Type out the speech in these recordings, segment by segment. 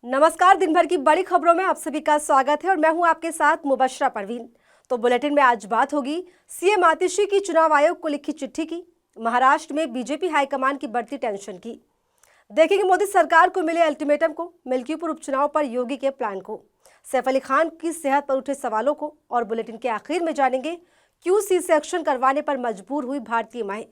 नमस्कार। दिन भर की बड़ी खबरों में आप सभी का स्वागत है और मैं हूं आपके साथ मुबशरा परवीन। तो बुलेटिन में आज बात होगी सीएम आतिशी की चुनाव आयोग को लिखी चिट्ठी की, महाराष्ट्र में बीजेपी हाईकमान की बढ़ती टेंशन की, देखेंगे मोदी सरकार को मिले अल्टीमेटम को, मिल्कीपुर उपचुनाव पर योगी के प्लान को, सैफ अली खान की सेहत पर उठे सवालों को और बुलेटिन के आखिर में जानेंगे क्यों सी सेक्शन करवाने पर मजबूर हुई भारतीय माएं।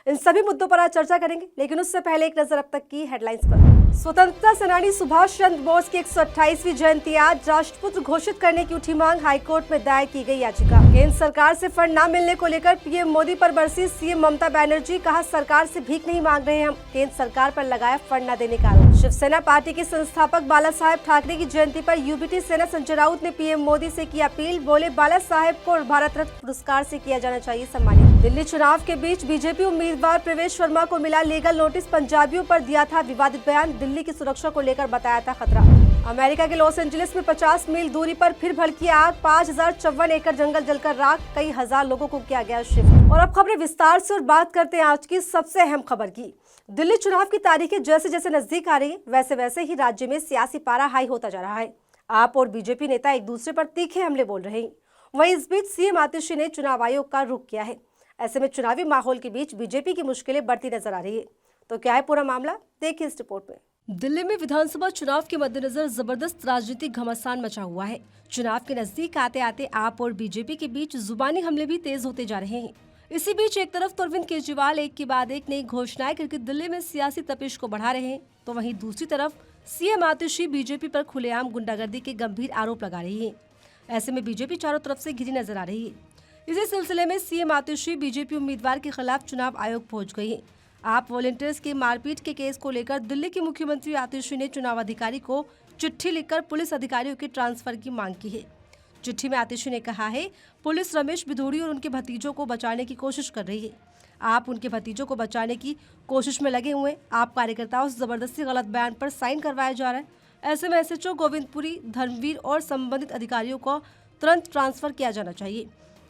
इन सभी मुद्दों पर आज चर्चा करेंगे, लेकिन उससे पहले एक नजर अब तक की हेडलाइंस पर। स्वतंत्रता सेनानी सुभाष चंद्र बोस की 128वीं जयंती आज, राष्ट्रपुत्र घोषित करने की उठी मांग, हाईकोर्ट में दायर की गई याचिका। केंद्र सरकार से फंड न मिलने को लेकर पीएम मोदी पर बरसी सीएम ममता बनर्जी, कहा सरकार से भीख नहीं मांग रहे हम, केंद्र सरकार पर लगाया फंड न देने का आरोप। शिवसेना पार्टी के संस्थापक बाला साहेब ठाकरे की जयंती पर यूबीटी सेना संजय राउत ने पीएम मोदी से की अपील, बोले बाला साहेब को भारत रत्न पुरस्कार से किया जाना चाहिए सम्मानित। दिल्ली चुनाव के बीच बीजेपी उम्मीदवार प्रवेश वर्मा को मिला लीगल नोटिस, पंजाबियों पर दिया था विवादित बयान, दिल्ली की सुरक्षा को लेकर बताया था खतरा। अमेरिका के लॉस एंजलिस में 50 मील दूरी पर फिर भड़की आग, 5054 एकड़ जंगल जलकर राख, कई हजार लोगों को किया गया शिफ्ट। और अब खबरें विस्तार से और बात करते हैं आज की सबसे अहम खबर की। दिल्ली चुनाव की तारीखें जैसे जैसे नजदीक आ रही है, वैसे वैसे ही राज्य में सियासी पारा हाई होता जा रहा है। आप और बीजेपी नेता एक दूसरे पर तीखे हमले बोल रहे हैं। वहीं इस बीच सीएम आतिशी ने चुनाव आयोग का रुख किया है। ऐसे में चुनावी माहौल के बीच बीजेपी की मुश्किलें बढ़ती नजर आ रही है। तो क्या है पूरा मामला, देखिए इस रिपोर्ट में। दिल्ली में विधानसभा चुनाव के मद्देनजर जबरदस्त राजनीतिक घमासान मचा हुआ है। चुनाव के नजदीक आते आते आप और बीजेपी के बीच जुबानी हमले भी तेज होते जा रहे हैं। इसी बीच एक तरफ तो अरविंद केजरीवाल एक के बाद एक नई घोषणाएं करके दिल्ली में सियासी तपिश को बढ़ा रहे हैं, तो वहीं दूसरी तरफ सीएम आतिशी बीजेपी पर खुलेआम गुंडागर्दी के गंभीर आरोप लगा रही है। ऐसे में बीजेपी चारों तरफ से घिरी नजर आ रही है। इसी सिलसिले में सीएम आतिशी बीजेपी उम्मीदवार के खिलाफ चुनाव आयोग पहुंच गई है। आप वॉलंटियर्स के मारपीट के केस को लेकर दिल्ली के मुख्यमंत्री आतिशी ने चुनाव अधिकारी को चिट्ठी लिखकर पुलिस अधिकारियों के ट्रांसफर की मांग की है। चिट्ठी में आतिशी ने कहा है, पुलिस रमेश बिधूड़ी और उनके भतीजों को बचाने की कोशिश कर रही है। आप उनके भतीजों को बचाने की कोशिश में लगे हुए, आप कार्यकर्ताओं से जबरदस्ती गलत बयान पर साइन करवाया जा रहा है। ऐसे में एसएचओ गोविंदपुरी, धर्मवीर और संबंधित अधिकारियों को तुरंत ट्रांसफर किया जाना चाहिए।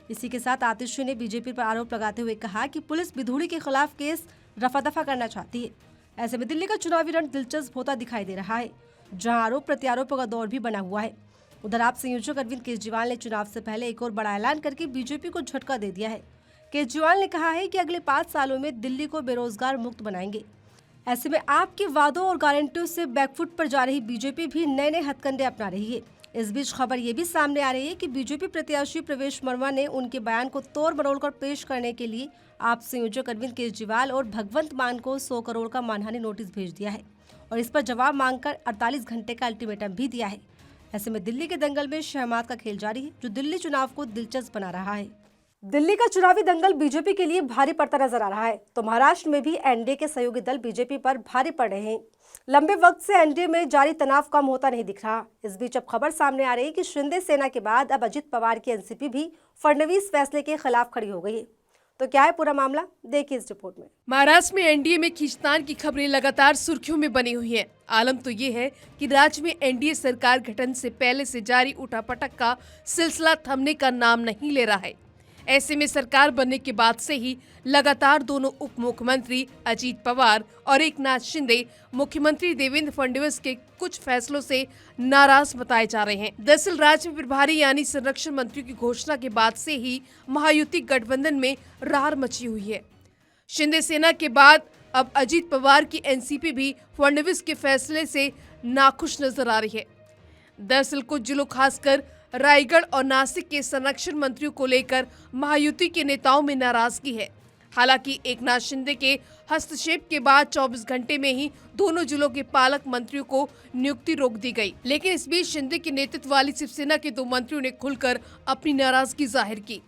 इसी के साथ आतिशी ने बीजेपी पर आरोप लगाते हुए कहा कि पुलिस बिधूड़ी के खिलाफ केस रफा दफा करना चाहती है। ऐसे में दिल्ली का चुनावी रण दिलचस्प होता दिखाई दे रहा है, जहां आरोप प्रत्यारोपों का दौर भी बना हुआ है। उधर आप संयोजक अरविंद केजरीवाल ने चुनाव से पहले एक और बड़ा ऐलान करके बीजेपी को झटका दे दिया है। केजरीवाल ने कहा है कि अगले 5 सालों में दिल्ली को बेरोजगार मुक्त बनाएंगे। ऐसे में आपके वादों और गारंटियों से बैकफुट पर जा रही बीजेपी भी नए नए हथकंडे अपना रही है। इस बीच खबर ये भी सामने आ रही है कि बीजेपी प्रत्याशी प्रवेश वर्मा ने उनके बयान को तोड़ मरोड़ कर पेश करने के लिए आप संयोजक अरविंद केजरीवाल और भगवंत मान को 100 करोड़ का मानहानि नोटिस भेज दिया है और इस पर जवाब मांगकर 48 घंटे का अल्टीमेटम भी दिया है। ऐसे में दिल्ली के दंगल में शहमात का खेल जारी है, जो दिल्ली चुनाव को दिलचस्प बना रहा है। दिल्ली का चुनावी दंगल बीजेपी के लिए भारी पड़ता नजर आ रहा है, तो महाराष्ट्र में भी एनडीए के सहयोगी दल बीजेपी पर भारी पड़ रहे हैं। लंबे वक्त से एनडीए में जारी तनाव कम होता नहीं दिख रहा। इस बीच अब खबर सामने आ रही है कि शिंदे सेना के बाद अब अजित पवार की एनसीपी भी फडणवीस फैसले के खिलाफ खड़ी हो गई है। तो क्या है पूरा मामला, देखिए इस रिपोर्ट में। महाराष्ट्र में एनडीए में खींचतान की खबरें लगातार सुर्खियों में बनी हुई हैं। आलम तो ये है कि राज्य में एनडीए सरकार गठन से पहले से जारी उठापटक का सिलसिला थमने का नाम नहीं ले रहा है। ऐसे में सरकार बनने के बाद से ही लगातार दोनों उप मुख्यमंत्री अजीत पवार और एकनाथ शिंदे मुख्यमंत्री देवेंद्र फडणवीस के कुछ फैसलों से नाराज बताए जा रहे हैं। दरअसल राज्य में प्रभारी यानी संरक्षण मंत्री की घोषणा के बाद से ही महायुति गठबंधन में रार मची हुई है। शिंदे सेना के बाद अब अजीत पवार की एनसीपी भी फडणवीस के फैसले से नाखुश नजर आ रही है। दरअसल कुछ जिलों खासकर रायगढ़ और नासिक के संरक्षण मंत्रियों को लेकर महायुति के नेताओं में नाराजगी है। हालांकि एकनाथ शिंदे के हस्तक्षेप के बाद 24 घंटे में ही दोनों जिलों के पालक मंत्रियों को नियुक्ति रोक दी गई, लेकिन इस बीच शिंदे के नेतृत्व वाली शिवसेना के 2 मंत्रियों ने खुलकर अपनी नाराजगी जाहिर की।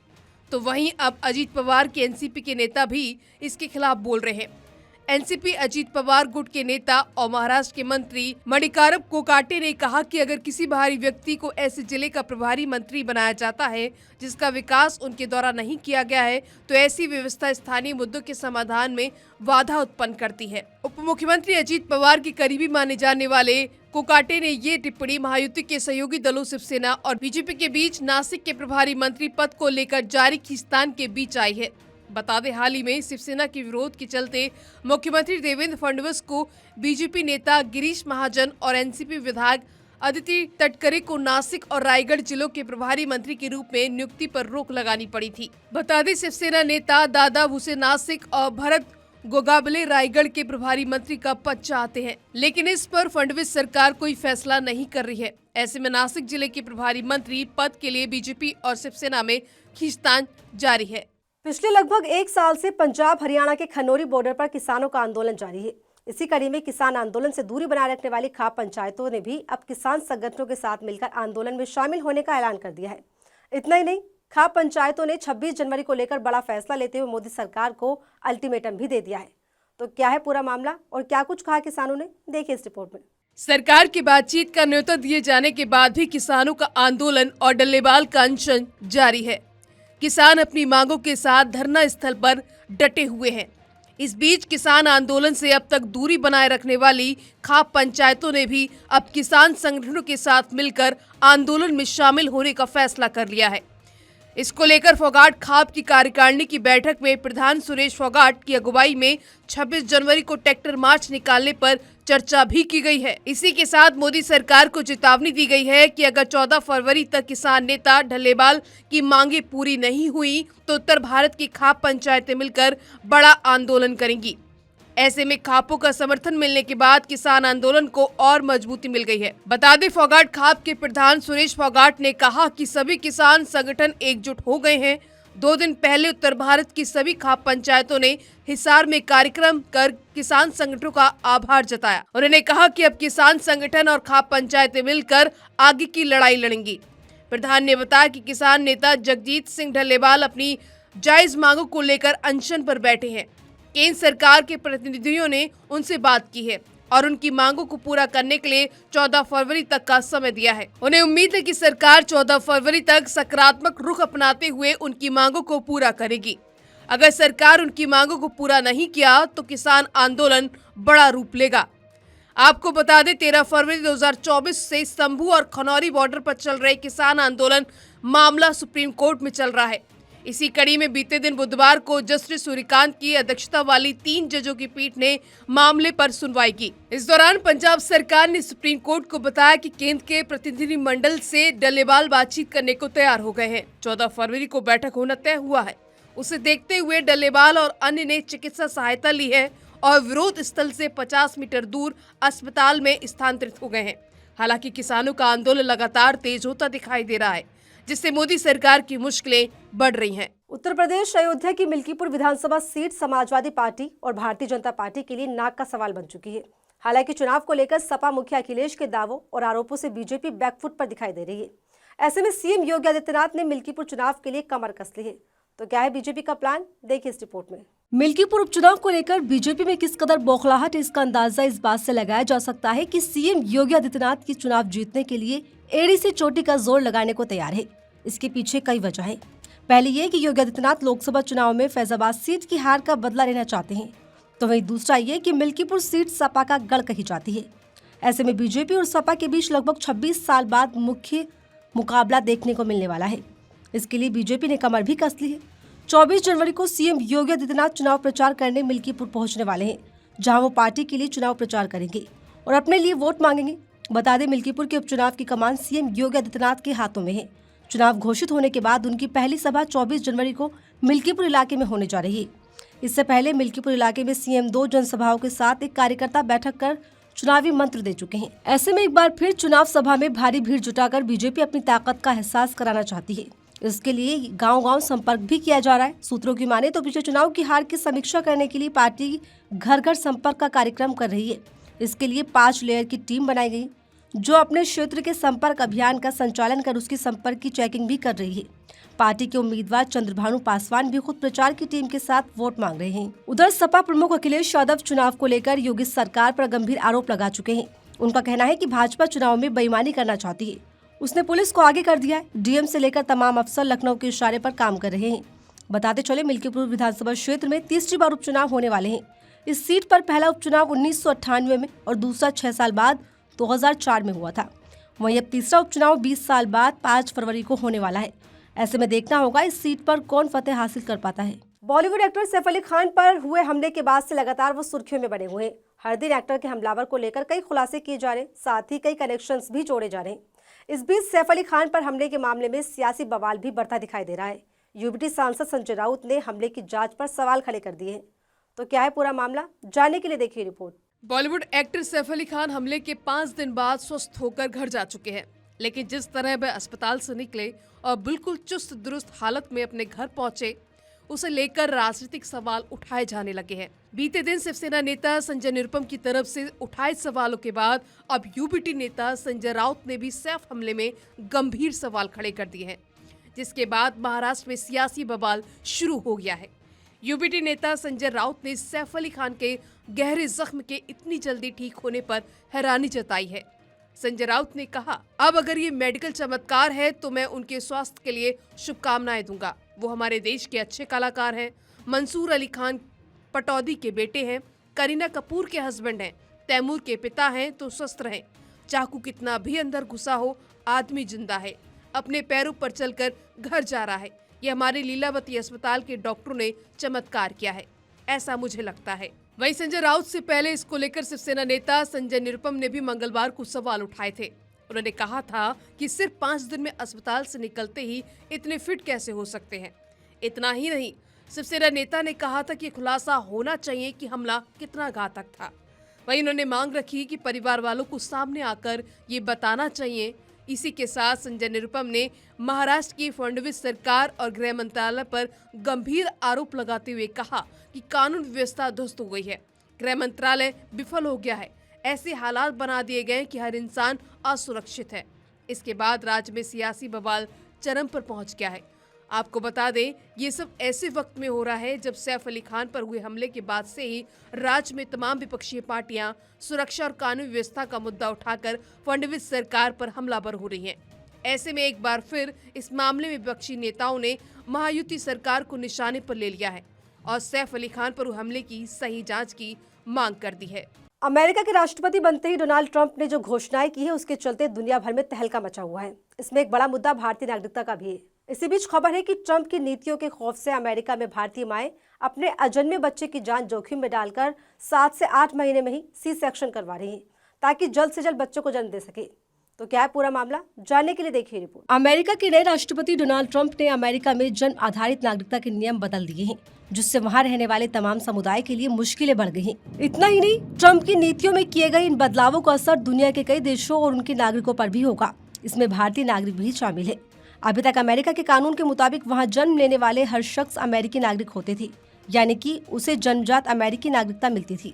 तो वहीं अब अजीत पवार के एनसीपी के नेता भी इसके खिलाफ बोल रहे हैं। एनसीपी अजीत पवार गुट के नेता और महाराष्ट्र के मंत्री मणिकारम कोकाटे ने कहा कि अगर किसी बाहरी व्यक्ति को ऐसे जिले का प्रभारी मंत्री बनाया जाता है जिसका विकास उनके द्वारा नहीं किया गया है, तो ऐसी व्यवस्था स्थानीय मुद्दों के समाधान में बाधा उत्पन्न करती है। उप मुख्यमंत्री अजीत पवार के करीबी माने जाने वाले कोकाटे ने ये टिप्पणी महायुति के सहयोगी दलों शिवसेना और बीजेपी के बीच नासिक के प्रभारी मंत्री पद को लेकर जारी खींचतान के बीच आई है। बता दें, हाल ही में शिवसेना के विरोध के चलते मुख्यमंत्री देवेंद्र फडणवीस को बीजेपी नेता गिरीश महाजन और एनसीपी विधायक अदिति तटकरे को नासिक और रायगढ़ जिलों के प्रभारी मंत्री के रूप में नियुक्ति पर रोक लगानी पड़ी थी। बता दें, शिवसेना नेता दादा भूसे नासिक और भरत गोगाबले रायगढ़ के प्रभारी मंत्री का पद चाहते हैं, लेकिन इस पर फडणवीस सरकार कोई फैसला नहीं कर रही है। ऐसे में नासिक जिले के प्रभारी मंत्री पद के लिए बीजेपी और शिवसेना में खींचतान जारी है। पिछले लगभग 1 साल से पंजाब हरियाणा के खनौरी बॉर्डर पर किसानों का आंदोलन जारी है। इसी कड़ी में किसान आंदोलन से दूरी बनाए रखने वाली खाप पंचायतों ने भी अब किसान संगठनों के साथ मिलकर आंदोलन में शामिल होने का ऐलान कर दिया है। इतना ही नहीं, खाप पंचायतों ने 26 जनवरी को लेकर बड़ा फैसला लेते हुए मोदी सरकार को अल्टीमेटम भी दे दिया है। तो क्या है पूरा मामला और क्या कुछ कहा किसानों ने, देखिए इस रिपोर्ट में। सरकार की बातचीत का न्योता दिए जाने के बाद भी किसानों का आंदोलन और डल्लेबाल का अनशन जारी है। किसान अपनी मांगों के साथ धरना स्थल पर डटे हुए हैं। इस बीच किसान आंदोलन से अब तक दूरी बनाए रखने वाली खाप पंचायतों ने भी अब किसान संगठनों के साथ मिलकर आंदोलन में शामिल होने का फैसला कर लिया है। इसको लेकर फोगाट खाप की कार्यकारिणी की बैठक में प्रधान सुरेश फोगाट की अगुवाई में 26 जनवरी को ट्रैक्टर मार्च निकालने पर चर्चा भी की गई है। इसी के साथ मोदी सरकार को चेतावनी दी गई है कि अगर 14 फरवरी तक किसान नेता ढल्लेबाल की मांगे पूरी नहीं हुई तो उत्तर भारत की खाप पंचायतें मिलकर बड़ा आंदोलन करेंगी। ऐसे में खापों का समर्थन मिलने के बाद किसान आंदोलन को और मजबूती मिल गई है। बता दें, फोगाट खाप के प्रधान सुरेश फोगाट ने कहा कि सभी किसान संगठन एकजुट हो गए हैं। 2 दिन पहले उत्तर भारत की सभी खाप पंचायतों ने हिसार में कार्यक्रम कर किसान संगठनों का आभार जताया। उन्होंने कहा कि अब किसान संगठन और खाप पंचायतें मिलकर आगे की लड़ाई लड़ेंगी। प्रधान ने बताया कि किसान नेता जगजीत सिंह ढल्लेबाल अपनी जायज मांगों को लेकर अनशन पर बैठे हैं। केंद्र सरकार के प्रतिनिधियों ने उनसे बात की है और उनकी मांगों को पूरा करने के लिए 14 फरवरी तक का समय दिया है। उन्हें उम्मीद है कि सरकार 14 फरवरी तक सकारात्मक रुख अपनाते हुए उनकी मांगों को पूरा करेगी। अगर सरकार उनकी मांगों को पूरा नहीं किया तो किसान आंदोलन बड़ा रूप लेगा। आपको बता दें, 13 फरवरी 2024 से शंभू और खनौरी बॉर्डर पर चल रहे किसान आंदोलन मामला सुप्रीम कोर्ट में चल रहा है। इसी कड़ी में बीते दिन बुधवार को जस्टिस सूर्यकांत की अध्यक्षता वाली 3 जजों की पीठ ने मामले पर सुनवाई की। इस दौरान पंजाब सरकार ने सुप्रीम कोर्ट को बताया कि केंद्र के प्रतिनिधिमंडल से डल्लेबाल बातचीत करने को तैयार हो गए हैं। 14 फरवरी को बैठक होना तय हुआ है। उसे देखते हुए डल्लेबाल और अन्य ने चिकित्सा सहायता ली है और विरोध स्थल से 50 मीटर दूर अस्पताल में स्थानांतरित हो गए हैं। हालांकि किसानों का आंदोलन लगातार तेज होता दिखाई दे रहा है, जिससे मोदी सरकार की मुश्किलें बढ़ रही हैं। उत्तर प्रदेश अयोध्या की मिल्कीपुर विधानसभा सीट समाजवादी पार्टी और भारतीय जनता पार्टी के लिए नाक का सवाल बन चुकी है। हालांकि चुनाव को लेकर सपा मुखिया अखिलेश के दावों और आरोपों से बीजेपी बैकफुट पर दिखाई दे रही है। ऐसे में सीएम योगी आदित्यनाथ ने मिल्कीपुर चुनाव के लिए कमर कस ली है। तो क्या है बीजेपी का प्लान, देखिए इस रिपोर्ट में। मिल्कीपुर उपचुनाव को लेकर बीजेपी में किस कदर बौखलाहट है, इसका अंदाजा इस बात से लगाया जा सकता है कि सीएम योगी आदित्यनाथ की चुनाव जीतने के लिए एड़ी से चोटी का जोर लगाने को तैयार है। इसके पीछे कई वजह है। पहली ये कि योगी आदित्यनाथ लोकसभा चुनाव में फैजाबाद सीट की हार का बदला लेना चाहते हैं, तो वहीं दूसरा ये कि मिल्कीपुर सीट सपा का गढ़ कही जाती है। ऐसे में बीजेपी और सपा के बीच लगभग 26 साल बाद मुख्य मुकाबला देखने को मिलने वाला है। इसके लिए बीजेपी ने कमर भी कस ली है। 24 जनवरी को सीएम योगी आदित्यनाथ चुनाव प्रचार करने मिल्कीपुर पहुंचने वाले हैं, जहां वो पार्टी के लिए चुनाव प्रचार करेंगे और अपने लिए वोट मांगेंगे। बता दें, मिल्कीपुर के उपचुनाव की कमान सीएम योगी आदित्यनाथ के हाथों में है। चुनाव घोषित होने के बाद उनकी पहली सभा 24 जनवरी को मिल्कीपुर इलाके में होने जा रही है। इससे पहले मिल्कीपुर इलाके में सीएम 2 जनसभाओं के साथ एक कार्यकर्ता बैठक कर चुनावी मंत्र दे चुके हैं। ऐसे में एक बार फिर चुनाव सभा में भारी भीड़ जुटाकर बीजेपी अपनी ताकत का एहसास कराना चाहती है। इसके लिए गांव-गांव संपर्क भी किया जा रहा है। सूत्रों की माने तो पिछले चुनाव की हार की समीक्षा करने के लिए पार्टी घर-घर संपर्क का कार्यक्रम कर रही है। इसके लिए 5 लेयर की टीम बनाई गई, जो अपने क्षेत्र के संपर्क अभियान का संचालन कर उसकी संपर्क की चेकिंग भी कर रही है। पार्टी के उम्मीदवार चंद्रभानु पासवान भी खुद प्रचार की टीम के साथ वोट मांग रहे हैं। उधर सपा प्रमुख अखिलेश यादव चुनाव को लेकर योगी सरकार पर गंभीर आरोप लगा चुके हैं। उनका कहना है कि भाजपा चुनाव में बेईमानी करना चाहती है। उसने पुलिस को आगे कर दिया है। डीएम से लेकर तमाम अफसर लखनऊ के इशारे पर काम कर रहे हैं। बताते चले, मिल्कीपुर विधानसभा क्षेत्र में तीसरी बार उपचुनाव होने वाले हैं। इस सीट पर पहला उपचुनाव 1998 में और दूसरा 6 साल बाद 2004 में हुआ था। वहीं अब तीसरा उपचुनाव 20 साल बाद 5 फरवरी को होने वाला है। ऐसे में देखना होगा इस सीट पर कौन फतेह हासिल कर पाता है। बॉलीवुड एक्टर सैफ अली खान पर हुए हमले के बाद से लगातार वो सुर्खियों में बने हुए हैं। हर दिन एक्टर के हमलावर को लेकर कई खुलासे किए जा रहे हैं, साथ ही कई कनेक्शंस भी जोड़े जा रहे हैं। इस बीच सैफ अली खान पर हमले के मामले में सियासी बवाल भी बढ़ता दिखाई दे रहा है। यूबीटी सांसद संजय राउत ने हमले की जांच पर सवाल खड़े कर दिए हैं। तो क्या है पूरा मामला, जानने के लिए देखिए रिपोर्ट। बॉलीवुड एक्टर सैफ अली खान हमले के 5 दिन बाद स्वस्थ होकर घर जा चुके हैं, लेकिन जिस तरह वह अस्पताल से निकले और बिल्कुल चुस्त दुरुस्त हालत में अपने घर पहुंचे, उसे लेकर राजनीतिक सवाल उठाए जाने लगे हैं। बीते दिन शिवसेना नेता संजय निरुपम की तरफ से उठाए सवालों के बाद अब यूबीटी नेता संजय राउत ने भी सैफ हमले में गंभीर सवाल खड़े कर दिए हैं, जिसके बाद महाराष्ट्र में सियासी बवाल शुरू हो गया है। यूबीटी नेता संजय राउत ने सैफ अली खान के गहरे जख्म के इतनी जल्दी ठीक होने पर हैरानी जताई है। संजय राउत ने कहा, अब अगर ये मेडिकल चमत्कार है तो मैं उनके स्वास्थ्य के लिए शुभकामनाएं दूंगा। वो हमारे देश के अच्छे कलाकार हैं। मंसूर अली खान पटौदी के बेटे हैं, करीना कपूर के हस्बैंड हैं, तैमूर के पिता हैं, तो स्वस्थ रहें। चाकू कितना भी अंदर घुसा हो, आदमी जिंदा है, अपने पैरों पर चलकर घर जा रहा है। ये हमारे लीलावती अस्पताल के डॉक्टरों ने चमत्कार किया है, ऐसा मुझे लगता है। वहीं संजय राउत से पहले इसको लेकर शिवसेना नेता संजय निरुपम ने भी मंगलवार को सवाल उठाए थे। उन्होंने कहा था कि सिर्फ 5 दिन में अस्पताल से निकलते ही इतने फिट कैसे हो सकते हैं। इतना ही नहीं, शिवसेना नेता ने कहा था कि खुलासा होना चाहिए कि हमला कितना घातक था। वहीं उन्होंने मांग रखी कि परिवार वालों को सामने आकर ये बताना चाहिए। इसी के साथ संजय निरुपम ने महाराष्ट्र की फडणवीस सरकार और गृह मंत्रालय पर गंभीर आरोप लगाते हुए कहा कि कानून व्यवस्था ध्वस्त हो गई है, गृह मंत्रालय विफल हो गया है, ऐसे हालात बना दिए गए कि हर इंसान असुरक्षित है। इसके बाद राज्य में सियासी बवाल चरम पर पहुंच गया है। आपको बता दें, ये सब ऐसे वक्त में हो रहा है जब सैफ अली खान पर हुए हमले के बाद से ही राज्य में तमाम विपक्षी पार्टियां सुरक्षा और कानून व्यवस्था का मुद्दा उठाकर फडणवीस सरकार पर हमलावर हो रही हैं। ऐसे में एक बार फिर इस मामले में विपक्षी नेताओं ने महायुति सरकार को निशाने पर ले लिया है और सैफ अली खान पर हुए हमले की सही जांच की मांग कर दी है। अमेरिका के राष्ट्रपति बनते ही डोनाल्ड ट्रंप ने जो घोषणाएं की है, उसके चलते दुनिया भर में तहलका मचा हुआ है। इसमें एक बड़ा मुद्दा भारतीय नागरिकता का भी है। इसी बीच खबर है कि ट्रंप की नीतियों के खौफ से अमेरिका में भारतीय माएं अपने अजन्मे बच्चे की जान जोखिम में डालकर 7 से 8 महीने में ही सी सेक्शन करवा रही हैं, ताकि जल्द से जल्द बच्चों को जन्म दे सके। तो क्या है पूरा मामला, जानने के लिए देखिए रिपोर्ट। अमेरिका के नए राष्ट्रपति डोनाल्ड ट्रंप ने अमेरिका में जन्म आधारित नागरिकता के नियम बदल दिए हैं, जिससे वहां रहने वाले तमाम समुदाय के लिए मुश्किलें बढ़ गई हैं। इतना ही नहीं, ट्रंप की नीतियों में किए गए इन बदलावों का असर दुनिया के कई देशों और उनके नागरिकों पर भी होगा। इसमें भारतीय नागरिक भी शामिल है। अभी तक अमेरिका के कानून के मुताबिक वहां जन्म लेने वाले हर शख्स अमेरिकी नागरिक होते थे, यानी कि उसे जन्मजात अमेरिकी नागरिकता मिलती थी।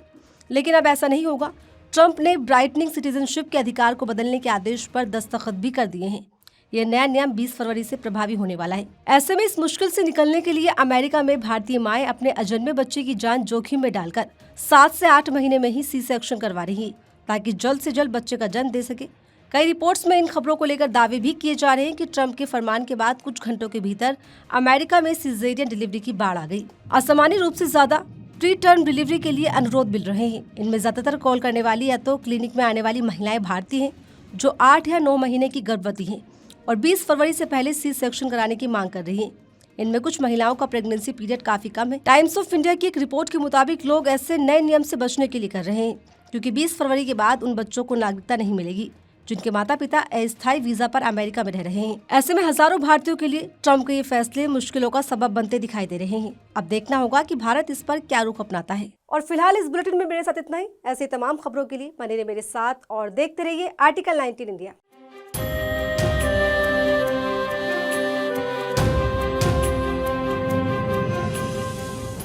लेकिन अब ऐसा नहीं होगा। ट्रंप ने ब्राइटनिंग सिटीजनशिप के अधिकार को बदलने के आदेश पर दस्तखत भी कर दिए हैं। यह नया नियम 20 फरवरी से प्रभावी होने वाला है। ऐसे में इस मुश्किल से निकलने के लिए अमेरिका में भारतीय माएं अपने अजन्मे बच्चे की जान जोखिम में डालकर 7 से 8 महीने में ही सी सेक्शन करवा रही है, ताकि जल्द से जल्द बच्चे का जन्म दे सके। कई रिपोर्ट्स में इन खबरों को लेकर दावे भी किए जा रहे हैं कि ट्रंप के फरमान के बाद कुछ घंटों के भीतर अमेरिका में सिजेरियन डिलीवरी की बाढ़ आ गई। असामान्य रूप से ज्यादा प्री टर्म डिलीवरी के लिए अनुरोध मिल रहे हैं। इनमें ज्यादातर कॉल करने वाली या तो क्लिनिक में आने वाली महिलाएं भारतीय हैं जो 8 या 9 महीने की गर्भवती हैं और 20 फरवरी से पहले सी सेक्शन कराने की मांग कर रही हैं। इनमें कुछ महिलाओं का प्रेगनेंसी पीरियड काफी कम है। टाइम्स ऑफ इंडिया की एक रिपोर्ट के मुताबिक लोग ऐसे नए नियम से बचने के लिए कर रहे हैं, क्योंकि 20 फरवरी के बाद उन बच्चों को नागरिकता नहीं मिलेगी जिनके माता पिता अस्थायी वीजा पर अमेरिका में रह रहे हैं। ऐसे में हजारों भारतीयों के लिए ट्रंप के ये फैसले मुश्किलों का सबब बनते दिखाई दे रहे हैं। अब देखना होगा कि भारत इस पर क्या रुख अपनाता है। और फिलहाल इस बुलेटिन में मेरे साथ इतना ही। ऐसे तमाम खबरों के लिए बने रहिए मेरे साथ और देखते रहिए आर्टिकल 19 इंडिया।